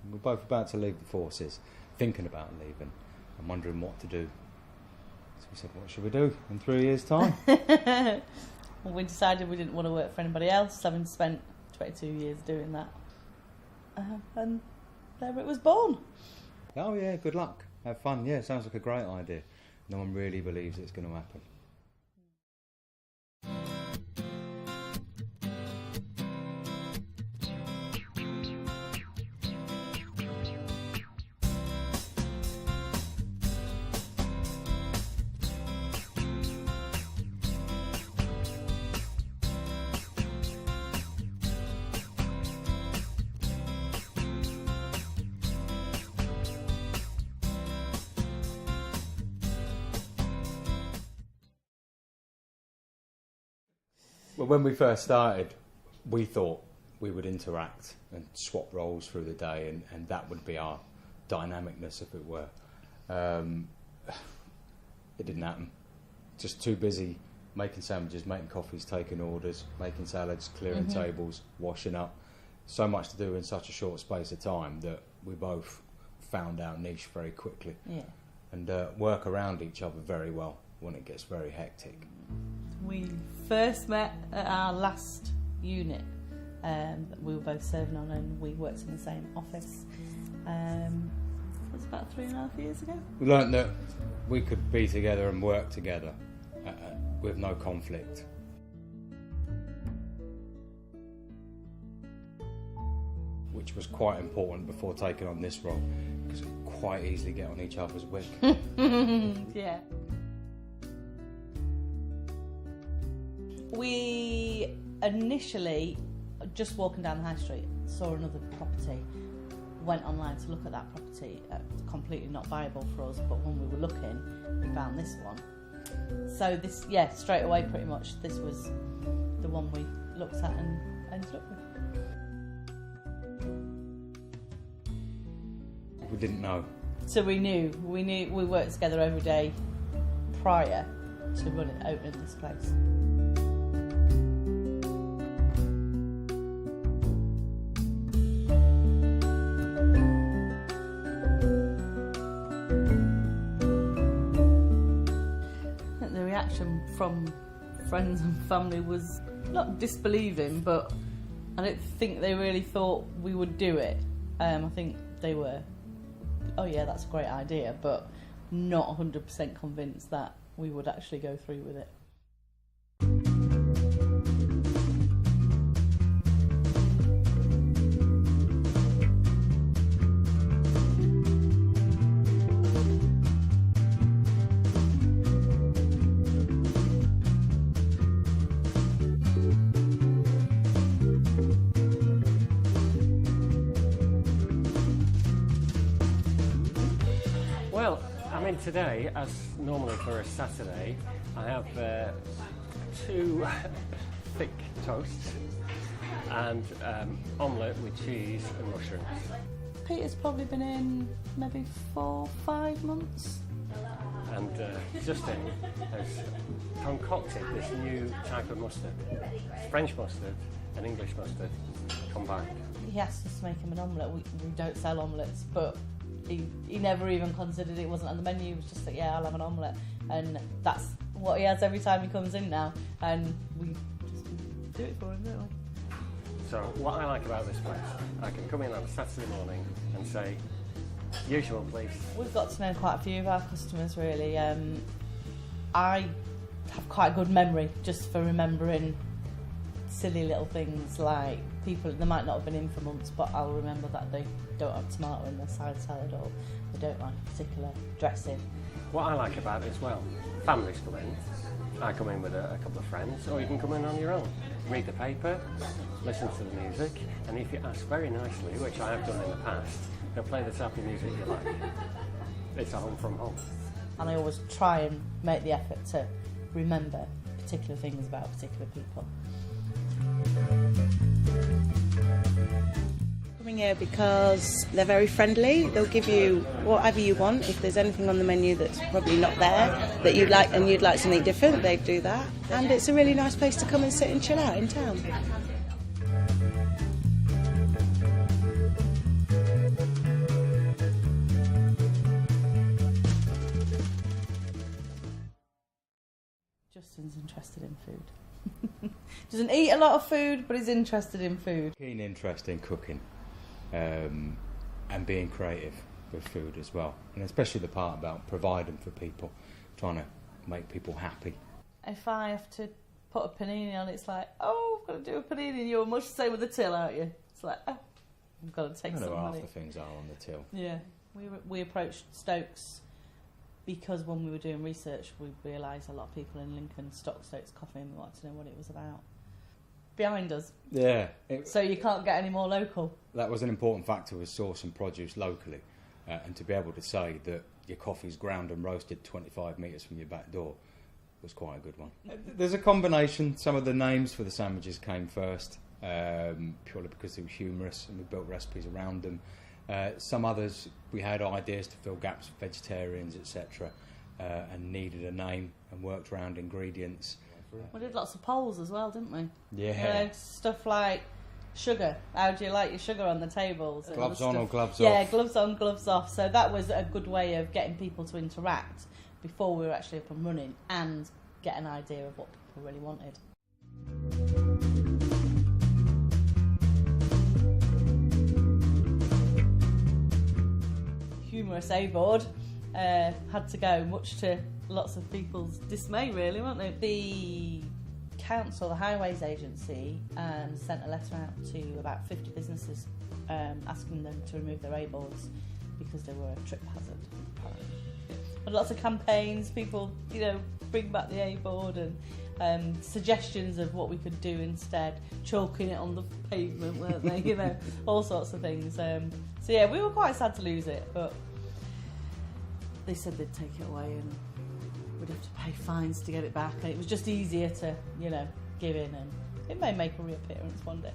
We're both about to leave the forces, thinking about leaving and wondering what to do. So we said, what should we do in 3 years' time? Well, we decided we didn't want to work for anybody else, having spent 22 years doing that. And there it was born. Oh yeah, good luck. Have fun. Yeah, sounds like a great idea. No one really believes it's going to happen. Well, when we first started, we thought we would interact and swap roles through the day, and that would be our dynamicness, if it were. It didn't happen. Just too busy making sandwiches, making coffees, taking orders, making salads, clearing tables, washing up. So much to do in such a short space of time that we both found our niche very quickly. Yeah. And work around each other very well when it gets very hectic. We first met at our last unit that we were both serving on, and we worked in the same office. It was about 3.5 years ago. We learnt that we could be together and work together with no conflict. Which was quite important before taking on this role, because we quite easily get on each other's wick. Yeah. We initially, just walking down the high street, saw another property, went online to look at that property, completely not viable for us, but when we were looking, we found this one. So this, yeah, straight away pretty much, this was the one we looked at and ended up with. We didn't know. So we knew, we worked together every day prior to opening this place. From friends and family was not disbelieving, but I don't think they really thought we would do it. I think they were, oh yeah, that's a great idea, but not 100% convinced that we would actually go through with it. Well, I mean, today, as normally for a Saturday, I have 2 thick toasts and omelette with cheese and mushrooms. Peter's probably been in maybe 4 or 5 months. And Justin has concocted this new type of mustard, French mustard and English mustard combined. He asked us to make him an omelette. We don't sell omelettes, but he never even considered it. Wasn't on the menu. He was just like, yeah, I'll have an omelette, and that's what he has every time he comes in now, and we just do it for him, don't we? So what I like about this place, I can come in on a Saturday morning and say, usual please. We've got to know quite a few of our customers, really. I have quite a good memory just for remembering silly little things like people, they might not have been in for months, but I'll remember that they don't have tomato in their side salad, or they don't like a particular dressing. What I like about it as well, families come in. I come in with a couple of friends, or you can come in on your own. Read the paper, listen to the music, and if you ask very nicely, which I have done in the past, they'll play the type of music you like. It's a home from home. And I always try and make the effort to remember particular things about particular people. Coming here because they're very friendly. They'll give you whatever you want. If there's anything on the menu that's probably not there that you'd like, and you'd like something different, they'd do that. And it's a really nice place to come and sit and chill out. out in town. Doesn't eat a lot of food, but is interested in food. Keen interest in cooking and being creative with food as well. And especially the part about providing for people, trying to make people happy. If I have to put a panini on, it's like, oh, I've got to do a panini. You're much the same with the till, aren't you? It's like, oh, I've got to take some I know half money. the things are on the till. Yeah. We approached Stokes because when we were doing research, we realised a lot of people in Lincoln stock Stokes coffee and we wanted to know what it was about. Behind us. Yeah. So you can't get any more local. That was an important factor, was sourcing produce locally. And to be able to say that your coffee's ground and roasted 25 metres from your back door was quite a good one. There's a combination. Some of the names for the sandwiches came first, purely because they were humorous and we built recipes around them. Some others, we had ideas to fill gaps for vegetarians, etc., and needed a name and worked around ingredients. We did lots of polls as well, didn't we? Yeah. Stuff like sugar. How do you like your sugar on the tables? And Gloves the on stuff. or gloves off? Yeah, gloves on, gloves off. So that was a good way of getting people to interact before we were actually up and running and get an idea of what people really wanted. Humorous A-board had to go, much to lots of people's dismay, really, weren't they? The council, the highways agency, sent a letter out to about 50 businesses asking them to remove their A-boards because they were a trip hazard. And lots of campaigns, people, bring back the A-board and suggestions of what we could do instead, chalking it on the pavement, weren't they? All sorts of things. So yeah, we were quite sad to lose it, but they said they'd take it away and we'd have to pay fines to get it back, and it was just easier to, give in, and it may make a reappearance one day.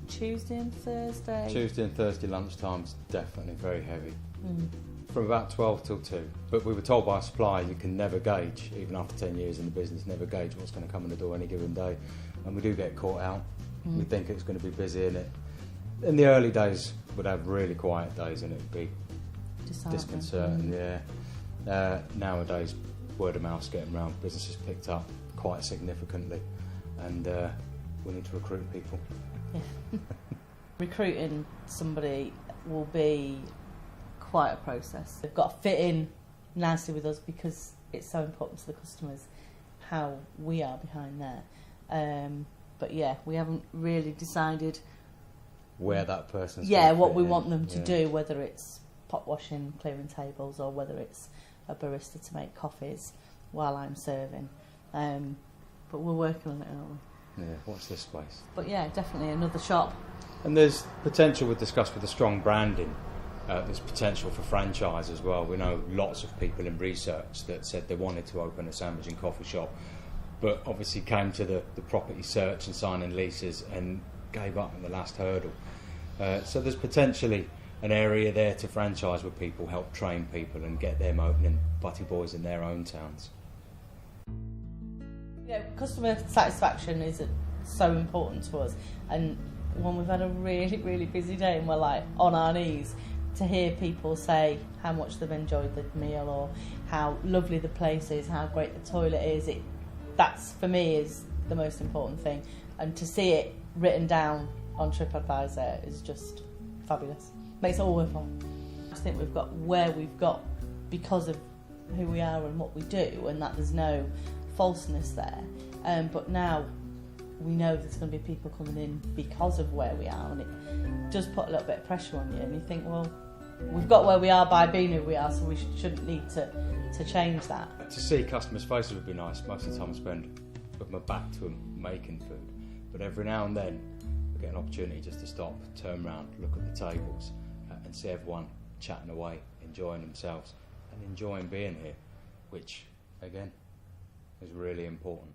Tuesday and Thursday lunchtime's definitely very heavy. From about 12 till 2. But we were told by a supplier you can never gauge, even after 10 years in the business, never gauge what's going to come in the door any given day. And we do get caught out. We think it's going to be busy, and in the early days we'd have really quiet days and it'd be disconcerting. Yeah. Nowadays, word of mouth's getting round, businesses picked up quite significantly, and we need to recruit people. Yeah. Recruiting somebody will be quite a process. They've got to fit in nicely with us because it's so important to the customers how we are behind there. But yeah, we haven't really decided where that person's what we want them to do, whether it's pot washing, clearing tables, or whether it's a barista to make coffees while I'm serving. But we're working on it, aren't we? Yeah, watch this space. But yeah, definitely another shop. And there's potential, we've discussed with the strong branding, there's potential for franchise as well. We know lots of people in research that said they wanted to open a sandwich and coffee shop, but obviously came to the property search and signing leases and gave up in the last hurdle. So there's potentially an area there to franchise where people help train people and get them opening Butty boys in their own towns. Yeah, customer satisfaction is so important to us, and when we've had a really, really busy day and we're like on our knees, to hear people say how much they've enjoyed the meal or how lovely the place is, how great the toilet is, that's for me is the most important thing, and to see it written down on TripAdvisor is just fabulous. Makes it all worthwhile. I think we've got where we've got because of who we are and what we do, and that there's no falseness there. But now we know there's going to be people coming in because of where we are, and it does put a little bit of pressure on you, and you think, well, we've got where we are by being who we are, so we shouldn't need to change that. To see customers' faces would be nice. Most of the time I spend with my back to them making food, but every now and then we get an opportunity just to stop, turn around, look at the tables and see everyone chatting away, enjoying themselves and enjoying being here, which again is really important.